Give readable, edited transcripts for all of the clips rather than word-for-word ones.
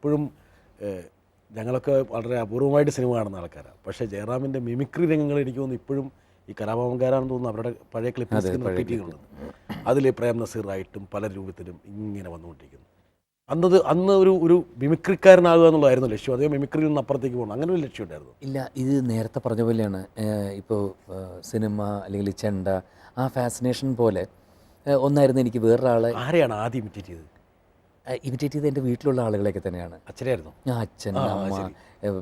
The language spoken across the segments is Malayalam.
ഇപ്പോഴും ഞങ്ങളൊക്കെ വളരെ അപൂർവമായിട്ട് സിനിമ കാണുന്ന ആൾക്കാരാണ്. പക്ഷേ ജയറാമിൻ്റെ മിമിക്രി രംഗങ്ങൾ എനിക്ക് തോന്നുന്നു ഇപ്പോഴും ഈ കലാഭവൻകാരാണെന്ന് തോന്നുന്നു അവരുടെ പഴയ ക്ലിപ്പിംഗ്സ് റിപ്പീറ്റ് ചെയ്യുന്നുണ്ട്. അതിൽ പ്രേം നസീറായിട്ടും പല രൂപത്തിലും ഇങ്ങനെ വന്നുകൊണ്ടിരിക്കുന്നു. അന്ന് ഒരു മിമിക്രിക്കാരനാകുക എന്നുള്ളതായിരുന്നു ലക്ഷ്യം. അതേ മിമിക്രിയിൽ നിന്ന് അപ്പുറത്തേക്ക് പോകണം, അങ്ങനെ ഒരു ലക്ഷ്യം ഉണ്ടായിരുന്നു? ഇല്ല, ഇത് നേരത്തെ പറഞ്ഞ പോലെയാണ്. ഇപ്പോൾ സിനിമ അല്ലെങ്കിൽ ചെണ്ട ആ ഫാസിനേഷൻ പോലെ ഒന്നായിരുന്നു എനിക്ക് വേറൊരാളെ. ആരെയാണ് ആദ്യം ഇമിറ്റേറ്റ് ചെയ്തത്? ഇമിറ്റേറ്റ് ചെയ്ത് എൻ്റെ വീട്ടിലുള്ള ആളുകളെയൊക്കെ തന്നെയാണ്. അച്ഛനായിരുന്നു? ഞാൻ അച്ഛൻ, അമ്മ,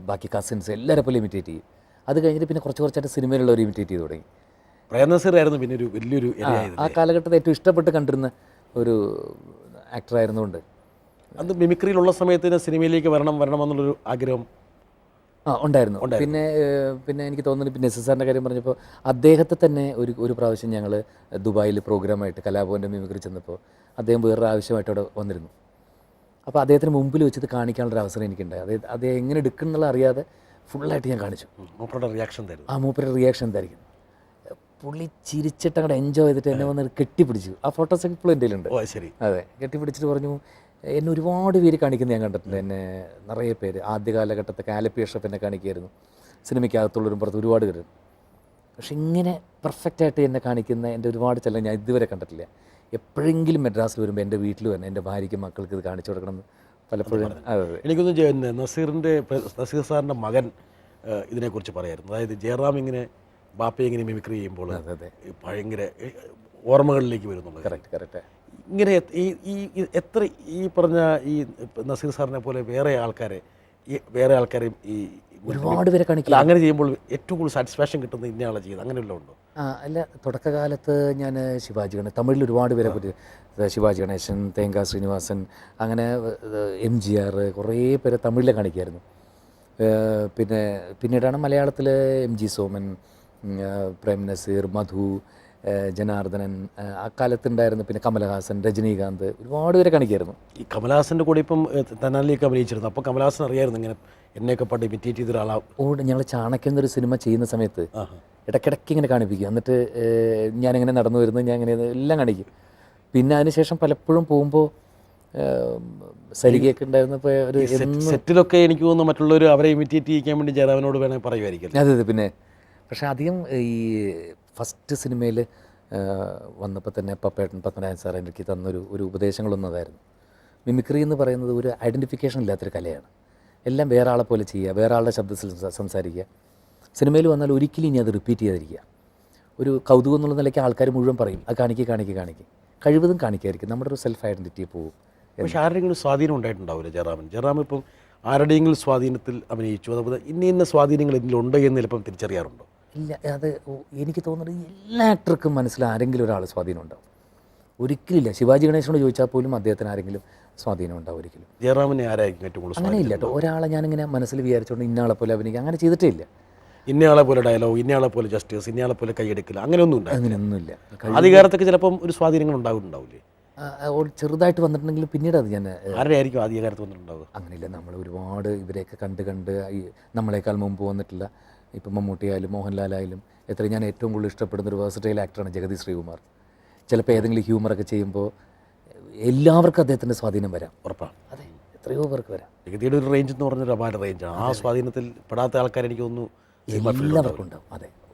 ബാക്കി കസിൻസ് എല്ലാവരെ പോലെ ഇമിറ്റേറ്റ് ചെയ്യും. അത് കഴിഞ്ഞിട്ട് പിന്നെ കുറച്ചായിട്ട് സിനിമയിലുള്ളവർ ഇമിറ്റേറ്റ് ചെയ്ത് തുടങ്ങി. പ്രേം നസീറായിരുന്നു പിന്നെ ഒരു വലിയൊരു ആ കാലഘട്ടത്തിൽ ഏറ്റവും ഇഷ്ടപ്പെട്ട് കണ്ടിരുന്ന ഒരു ആക്ടറായിരുന്നുകൊണ്ട് അത് മിമിക്രിയിലുള്ള സമയത്തിന് സിനിമയിലേക്ക് വരണമെന്നുള്ളൊരു ആഗ്രഹം ഉണ്ടായിരുന്നു. പിന്നെ എനിക്ക് തോന്നുന്നു പിന്നെ എസ് എസ് ആറിൻ്റെ കാര്യം പറഞ്ഞപ്പോൾ അദ്ദേഹത്തെ തന്നെ ഒരു പ്രാവശ്യം ഞങ്ങൾ ദുബായിൽ പ്രോഗ്രാമായിട്ട് കലാഭവൻ്റെ മിമിക്രി ചെന്നപ്പോൾ അദ്ദേഹം വേറൊരു ആവശ്യമായിട്ട് അവിടെ വന്നിരുന്നു. അപ്പോൾ അദ്ദേഹത്തിന് മുമ്പിൽ വെച്ചത് കാണിക്കാനുള്ളൊരു അവസരം എനിക്കുണ്ടായി. അദ്ദേഹം എങ്ങനെ എടുക്കണം എന്നുള്ള അറിയാതെ ഫുള്ളായിട്ട് ഞാൻ കാണിച്ചു. മൂപ്പരുടെ റിയാക്ഷൻ തരും. മൂപ്പരുടെ റിയാക്ഷൻ എന്തായിരിക്കും? പുള്ളി ചിരിച്ചിട്ട് അങ്ങോട്ട് എൻജോയ് ചെയ്തിട്ട് എന്നെ വന്ന് കെട്ടിപ്പിടിച്ചു. ആ ഫോട്ടോസൊക്കെ ഇപ്പോഴും എൻ്റെ കയ്യിലുണ്ട്. ശരി. അതെ, കെട്ടിപ്പിടിച്ചിട്ട് പറഞ്ഞു. എന്നെ ഒരുപാട് പേര് കാണിക്കുന്നത് ഞാൻ കണ്ടിട്ടുണ്ട്. എന്നെ നിറയെ പേര് ആദ്യ കാലഘട്ടത്തൊക്കെ ആലപ്പി അഷ്റഫ് എന്നെ കാണിക്കുമായിരുന്നു. സിനിമയ്ക്കകത്തുള്ളവരും പുറത്ത് ഒരുപാട് പേര്. പക്ഷെ ഇങ്ങനെ പെർഫെക്റ്റായിട്ട് എന്നെ കാണിക്കുന്ന എൻ്റെ ഒരുപാട് ചെല്ലം ഞാൻ ഇതുവരെ കണ്ടിട്ടില്ല. എപ്പോഴെങ്കിലും മദ്രാസിൽ വരുമ്പോൾ എൻ്റെ വീട്ടിൽ വന്ന് എൻ്റെ ഭാര്യയ്ക്കും മക്കൾക്ക് ഇത് കാണിച്ചു കൊടുക്കണമെന്ന് പലപ്പോഴും. അതെ, എനിക്കൊന്നും നസീർ സാറിൻ്റെ മകൻ ഇതിനെക്കുറിച്ച് പറയായിരുന്നു. അതായത് ജയറാം ഇങ്ങനെ ബാപ്പയെ ഇങ്ങനെ മിമിക്രി ചെയ്യുമ്പോൾ ഭയങ്കര ഓർമ്മകളിലേക്ക് വരുന്നുള്ളത്. കറക്റ്റ്. ഇങ്ങനെ എത്ര ഈ പറഞ്ഞ ഈ നസീർ സാറിനെ പോലെ വേറെ ആൾക്കാരെയും ഈ ഒരുപാട് പേരെ കാണിക്കില്ല. അങ്ങനെ ചെയ്യുമ്പോൾ ഏറ്റവും കൂടുതൽ സാറ്റിസ്ഫാക്ഷൻ കിട്ടുന്നത് ഇന്നയാളെ ചെയ്ത് അങ്ങനെ വല്ലതും ഉണ്ടോ? അല്ല, തുടക്കകാലത്ത് ഞാൻ ശിവാജി ഗണേശൻ, തമിഴിൽ ഒരുപാട് പേരെ പറ്റി, ശിവാജി ഗണേശൻ, തേങ്കാ ശ്രീനിവാസൻ, അങ്ങനെ MGR കുറേ പേരെ തമിഴിലെ കാണിക്കുമായിരുന്നു. പിന്നീടാണ് മലയാളത്തിൽ MG സോമൻ, പ്രേം നസീർ, മധു, ജനാർദ്ദനൻ, ആ കാലത്തുണ്ടായിരുന്നു. പിന്നെ കമലഹാസൻ, രജനീകാന്ത്, ഒരുപാട് പേരെ കാണിക്കുമായിരുന്നു. ഈ കമലഹാസൻ്റെ കൂടെ ഇപ്പം തെന്നാലിലേക്ക് അഭിനയിച്ചിരുന്നു. അപ്പോൾ കമലഹാസൻ അറിയായിരുന്നു ഇങ്ങനെ എന്നെയൊക്കെ പാട്ട് ഇമിറ്റേറ്റ് ചെയ്ത ഒരാളാണ്. ഞങ്ങൾ ചാണക്യം എന്നൊരു സിനിമ ചെയ്യുന്ന സമയത്ത് ഇടയ്ക്കിടയ്ക്ക് ഇങ്ങനെ കാണിപ്പിക്കും. എന്നിട്ട് ഞാനിങ്ങനെ നടന്നു വരുന്നത് ഞാൻ ഇങ്ങനെ എല്ലാം കാണിക്കും. പിന്നെ അതിനുശേഷം പലപ്പോഴും പോകുമ്പോൾ സരികയൊക്കെ ഉണ്ടായിരുന്നപ്പോൾ ഒരു സെറ്റിലൊക്കെ എനിക്ക് തോന്നുന്നു മറ്റുള്ളവർ അവരെ ഇമിറ്റേറ്റ് ചെയ്യിക്കാൻ വേണ്ടി ജയറാമിനോട് വേണമെങ്കിൽ പറയുമായിരിക്കും. അതെ. പിന്നെ പക്ഷേ അധികം ഈ ഫസ്റ്റ് സിനിമയിൽ വന്നപ്പോൾ തന്നെ പത്മനാഭൻ സാർ എനിക്ക് തന്നൊരു ഉപദേശങ്ങളൊന്നതായിരുന്നു. മിമിക്രി എന്ന് പറയുന്നത് ഒരു ഐഡൻറ്റിഫിക്കേഷൻ ഇല്ലാത്തൊരു കലയാണ്. എല്ലാം വേറെ ആളെ പോലെ ചെയ്യുക, വേറെ ആളുടെ ശബ്ദത്തിൽ സംസാരിക്കുക. സിനിമയിൽ വന്നാൽ ഒരിക്കലും ഇനി അത് റിപ്പീറ്റ് ചെയ്യാതിരിക്കുക. ഒരു കൗതുകം എന്നുള്ള നിലയ്ക്ക് ആൾക്കാർ മുഴുവൻ പറയും അത് കാണിക്കുക. കഴിവതും കാണിക്കായിരിക്കും. നമ്മുടെ ഒരു സെൽഫ് ഐഡൻറ്റിറ്റി പോകും. പക്ഷേ ആരുടെയെങ്കിലും സ്വാധീനം ഉണ്ടായിട്ടുണ്ടാവില്ല ജയറാം ഇപ്പം ആരുടെയെങ്കിലും സ്വാധീനത്തിൽ അഭിനയിച്ചു, അതുപോലെ ഇന്ന സ്വാധീനങ്ങൾ ഇതിലുണ്ട് എന്ന് ചിലപ്പം തിരിച്ചറിയാറുണ്ടോ? ഇല്ല, അത് എനിക്ക് തോന്നുന്നത് എല്ലാ ആക്ടർക്കും മനസ്സിൽ ആരെങ്കിലും ഒരാൾ സ്വാധീനം ഉണ്ടാവും. ഒരിക്കലില്ല. ശിവാജി ഗണേശനോട് ചോദിച്ചാൽ പോലും അദ്ദേഹത്തിന് ആരെങ്കിലും സ്വാധീനം ഉണ്ടാവും ഒരിക്കലും. ജയറാമിനെ ആരായിരിക്കും ഏറ്റവും കൂടുതൽ? അങ്ങനെ ഇല്ല കേട്ടോ. ഒരാളെ ഞാനിങ്ങനെ മനസ്സിൽ വിചാരിച്ചുകൊണ്ട് ഇന്നയാളെ പോലെ അഭിനയിക്കുക അങ്ങനെ ചെയ്തിട്ടേ ഇല്ല. ഇന്നയാളെ പോലെ ഡയലോഗ്, ഇന്നയാളെ പോലെ ജസ്റ്റിസ്, ഇന്നയാളെ പോലെ കൈയെടുക്കില്ല, അങ്ങനെയൊന്നുമില്ല. അധികാരത്തൊക്കെ ചിലപ്പം ഒരു സ്വാധീനങ്ങൾ ഉണ്ടാവില്ലേ? ചെറുതായിട്ട് വന്നിട്ടുണ്ടെങ്കിലും പിന്നീട് അത് ഞാൻ ആരുടെ ആയിരിക്കും അധികാരത്ത് വന്നിട്ടുണ്ടാവുക? അങ്ങനെയില്ല. നമ്മൾ ഒരുപാട് ഇവരെയൊക്കെ കണ്ട് ഈ നമ്മളെക്കാൾ മുമ്പ് വന്നിട്ടില്ല. ഇപ്പം മമ്മൂട്ടിയായാലും മോഹൻലാലായാലും ഞാൻ ഏറ്റവും കൂടുതൽ ഇഷ്ടപ്പെടുന്ന ഒരു വേഴ്സറ്റൈൽ ആക്ടറാണ് ജഗതി ശ്രീകുമാർ. ചിലപ്പോൾ ഏതെങ്കിലും ഹ്യൂമറൊക്കെ ചെയ്യുമ്പോൾ എല്ലാവർക്കും അദ്ദേഹത്തിൻ്റെ സ്വാധീനം വരാം. ഉറപ്പാണ്. അതെ, എത്രയോ പേർക്ക് വരാം. ജഗതിയുടെ ഒരു റേഞ്ച് എന്ന് പറഞ്ഞൊരു അപാര റേഞ്ചാണ്. ആ സ്വാധീനത്തിൽ പെടാത്ത ആൾക്കാർ എനിക്ക് തോന്നുന്നു എല്ലാവർക്കും ഉണ്ടാവും. അതെ,